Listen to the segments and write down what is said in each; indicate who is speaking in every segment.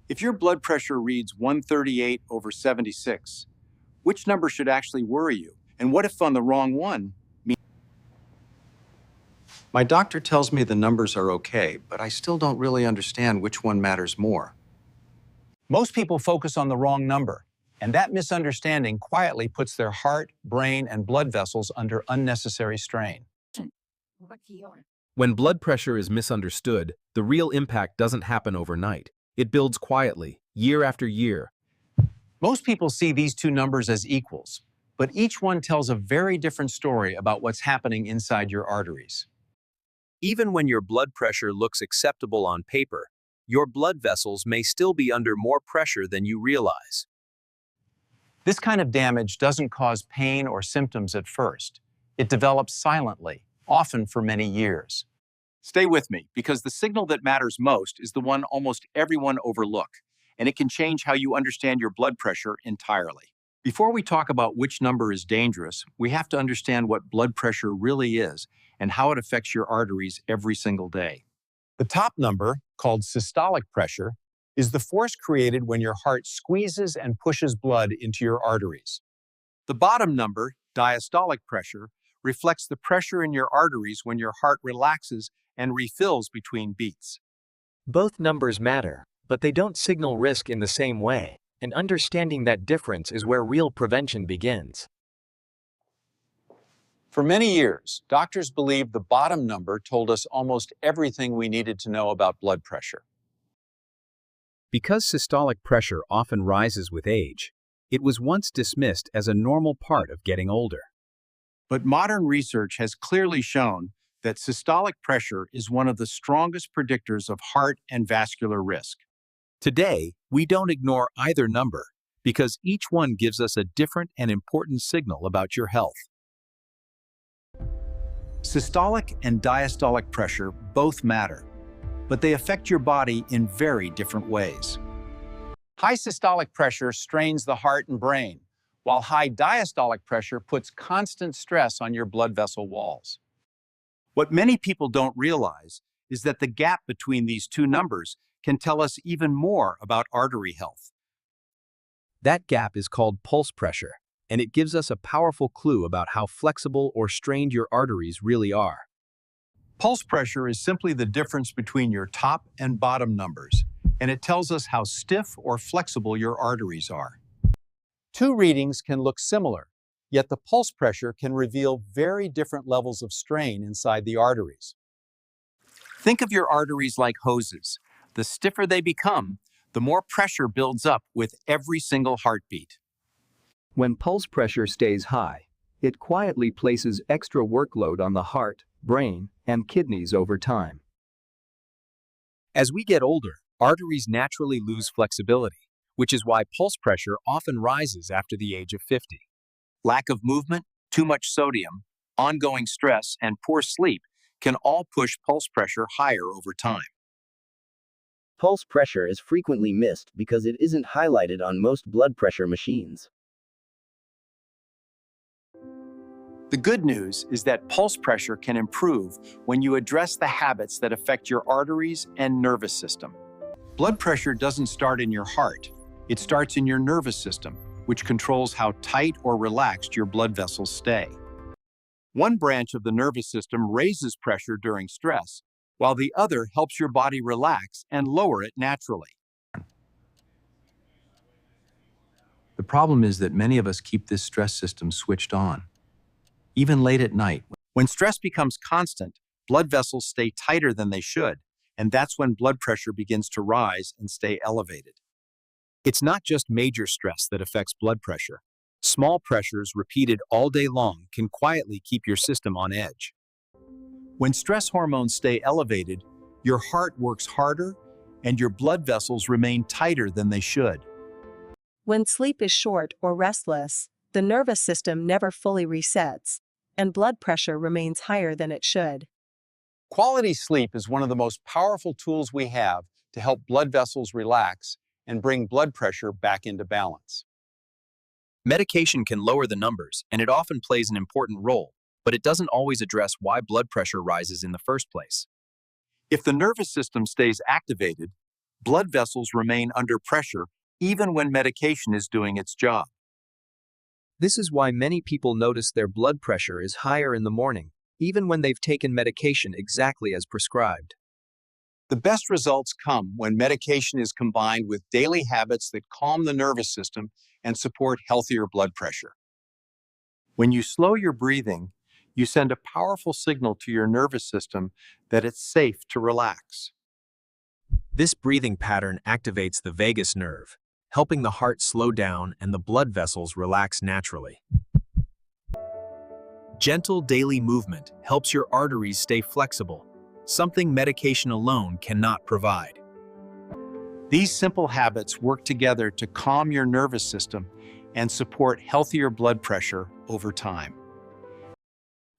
Speaker 1: If your blood pressure reads 138 over 76, which number should actually worry you? And what if on the wrong one? My doctor tells me the numbers are okay, but I still don't really understand which one matters more. Most people focus on the wrong number, and that misunderstanding quietly puts their heart, brain, and blood vessels under unnecessary strain.
Speaker 2: When blood pressure is misunderstood, the real impact doesn't happen overnight. It builds quietly, year after year.
Speaker 1: Most people see these two numbers as equals, but each one tells a very different story about what's happening inside your arteries.
Speaker 2: Even when your blood pressure looks acceptable on paper, your blood vessels may still be under more pressure than you realize.
Speaker 1: This kind of damage doesn't cause pain or symptoms at first. It develops silently, often for many years. Stay with me, because the signal that matters most is the one almost everyone overlooks, and it can change how you understand your blood pressure entirely. Before we talk about which number is dangerous, we have to understand what blood pressure really is and how it affects your arteries every single day. The top number, called systolic pressure, is the force created when your heart squeezes and pushes blood into your arteries. The bottom number, diastolic pressure, reflects the pressure in your arteries when your heart relaxes and refills between beats.
Speaker 3: Both numbers matter, but they don't signal risk in the same way, and understanding that difference is where real prevention begins.
Speaker 1: For many years, doctors believed the bottom number told us almost everything we needed to know about blood pressure.
Speaker 2: Because systolic pressure often rises with age, it was once dismissed as a normal part of getting older.
Speaker 1: But modern research has clearly shown that systolic pressure is one of the strongest predictors of heart and vascular risk.
Speaker 2: Today, we don't ignore either number because each one gives us a different and important signal about your health.
Speaker 1: Systolic and diastolic pressure both matter, but they affect your body in very different ways. High systolic pressure strains the heart and brain, while high diastolic pressure puts constant stress on your blood vessel walls. What many people don't realize is that the gap between these two numbers can tell us even more about artery health.
Speaker 2: That gap is called pulse pressure, and it gives us a powerful clue about how flexible or strained your arteries really are.
Speaker 1: Pulse pressure is simply the difference between your top and bottom numbers, and it tells us how stiff or flexible your arteries are. Two readings can look similar, yet the pulse pressure can reveal very different levels of strain inside the arteries. Think of your arteries like hoses. The stiffer they become, the more pressure builds up with every single heartbeat.
Speaker 4: When pulse pressure stays high, it quietly places extra workload on the heart, brain, and kidneys over time.
Speaker 2: As we get older, arteries naturally lose flexibility, which is why pulse pressure often rises after the age of 50.
Speaker 1: Lack of movement, too much sodium, ongoing stress, and poor sleep can all push pulse pressure higher over time.
Speaker 5: Pulse pressure is frequently missed because it isn't highlighted on most blood pressure machines.
Speaker 1: The good news is that pulse pressure can improve when you address the habits that affect your arteries and nervous system. Blood pressure doesn't start in your heart. It starts in your nervous system, which controls how tight or relaxed your blood vessels stay. One branch of the nervous system raises pressure during stress, while the other helps your body relax and lower it naturally. The problem is that many of us keep this stress system switched on. Even late at night, when stress becomes constant, blood vessels stay tighter than they should, and that's when blood pressure begins to rise and stay elevated.
Speaker 2: It's not just major stress that affects blood pressure. Small pressures repeated all day long can quietly keep your system on edge.
Speaker 1: When stress hormones stay elevated, your heart works harder and your blood vessels remain tighter than they should.
Speaker 6: When sleep is short or restless, the nervous system never fully resets, and blood pressure remains higher than it should.
Speaker 1: Quality sleep is one of the most powerful tools we have to help blood vessels relax and bring blood pressure back into balance.
Speaker 2: Medication can lower the numbers, and it often plays an important role, but it doesn't always address why blood pressure rises in the first place.
Speaker 1: If the nervous system stays activated, blood vessels remain under pressure even when medication is doing its job.
Speaker 2: This is why many people notice their blood pressure is higher in the morning, even when they've taken medication exactly as prescribed.
Speaker 1: The best results come when medication is combined with daily habits that calm the nervous system and support healthier blood pressure. When you slow your breathing, you send a powerful signal to your nervous system that it's safe to relax.
Speaker 2: This breathing pattern activates the vagus nerve, helping the heart slow down and the blood vessels relax naturally. Gentle daily movement helps your arteries stay flexible, something medication alone cannot provide.
Speaker 1: These simple habits work together to calm your nervous system and support healthier blood pressure over time.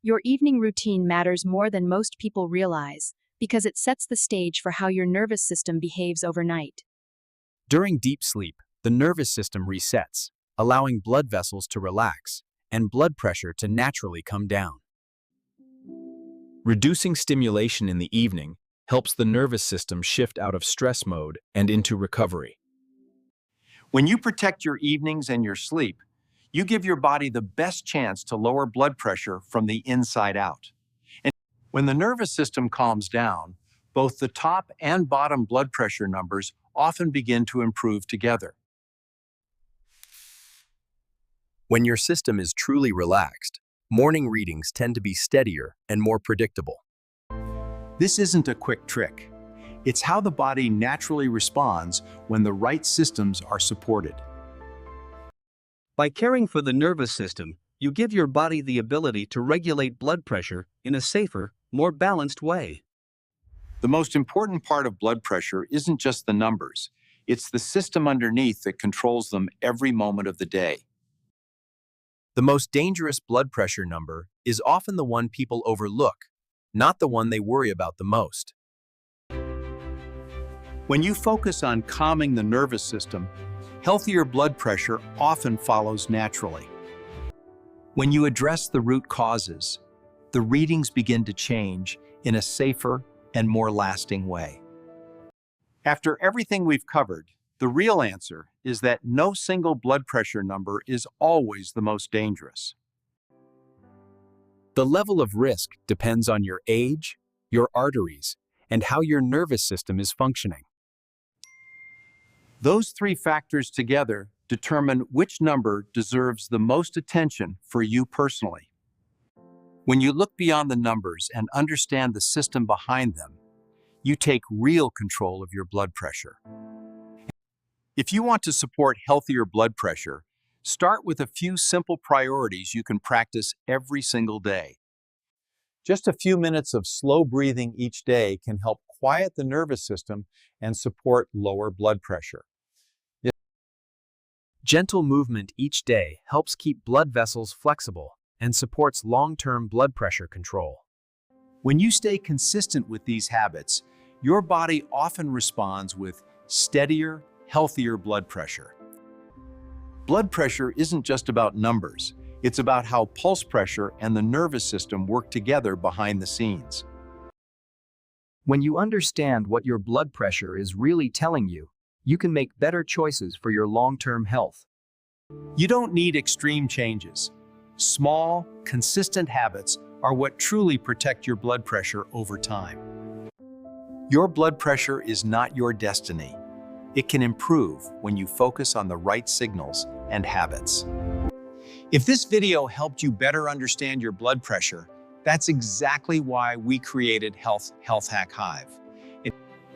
Speaker 7: Your evening routine matters more than most people realize because it sets the stage for how your nervous system behaves overnight.
Speaker 2: During deep sleep, the nervous system resets, allowing blood vessels to relax and blood pressure to naturally come down. Reducing stimulation in the evening helps the nervous system shift out of stress mode and into recovery.
Speaker 1: When you protect your evenings and your sleep, you give your body the best chance to lower blood pressure from the inside out. And when the nervous system calms down, both the top and bottom blood pressure numbers often begin to improve together.
Speaker 2: When your system is truly relaxed, morning readings tend to be steadier and more predictable.
Speaker 1: This isn't a quick trick. It's how the body naturally responds when the right systems are supported.
Speaker 8: By caring for the nervous system, you give your body the ability to regulate blood pressure in a safer, more balanced way.
Speaker 1: The most important part of blood pressure isn't just the numbers. It's the system underneath that controls them every moment of the day.
Speaker 2: The most dangerous blood pressure number is often the one people overlook, not the one they worry about the most.
Speaker 1: When you focus on calming the nervous system, healthier blood pressure often follows naturally. When you address the root causes, the readings begin to change in a safer and more lasting way. After everything we've covered, the real answer is that no single blood pressure number is always the most dangerous.
Speaker 2: The level of risk depends on your age, your arteries, and how your nervous system is functioning.
Speaker 1: Those three factors together determine which number deserves the most attention for you personally. When you look beyond the numbers and understand the system behind them, you take real control of your blood pressure. If you want to support healthier blood pressure, start with a few simple priorities you can practice every single day. Just a few minutes of slow breathing each day can help quiet the nervous system and support lower blood pressure.
Speaker 2: Gentle movement each day helps keep blood vessels flexible and supports long-term blood pressure control.
Speaker 1: When you stay consistent with these habits, your body often responds with steadier, healthier blood pressure. Blood pressure isn't just about numbers. It's about how pulse pressure and the nervous system work together behind the scenes.
Speaker 4: When you understand what your blood pressure is really telling you, you can make better choices for your long-term health.
Speaker 1: You don't need extreme changes. Small, consistent habits are what truly protect your blood pressure over time. Your blood pressure is not your destiny. It can improve when you focus on the right signals and habits. If this video helped you better understand your blood pressure, that's exactly why we created Health Hack Hive.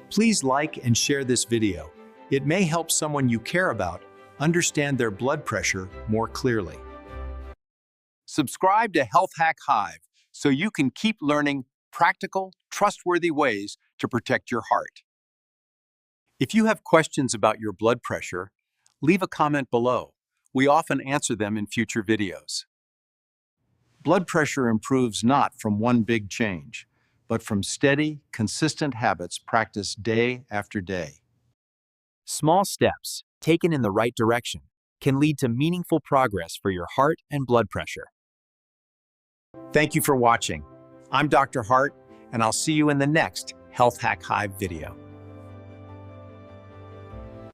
Speaker 1: Please like and share this video. It may help someone you care about understand their blood pressure more clearly. Subscribe to Health Hack Hive so you can keep learning practical, trustworthy ways to protect your heart. If you have questions about your blood pressure, leave a comment below. We often answer them in future videos. Blood pressure improves not from one big change, but from steady, consistent habits practiced day after day.
Speaker 2: Small steps, taken in the right direction, can lead to meaningful progress for your heart and blood pressure.
Speaker 1: Thank you for watching. I'm Dr. Hart, and I'll see you in the next Health Hack Hive video.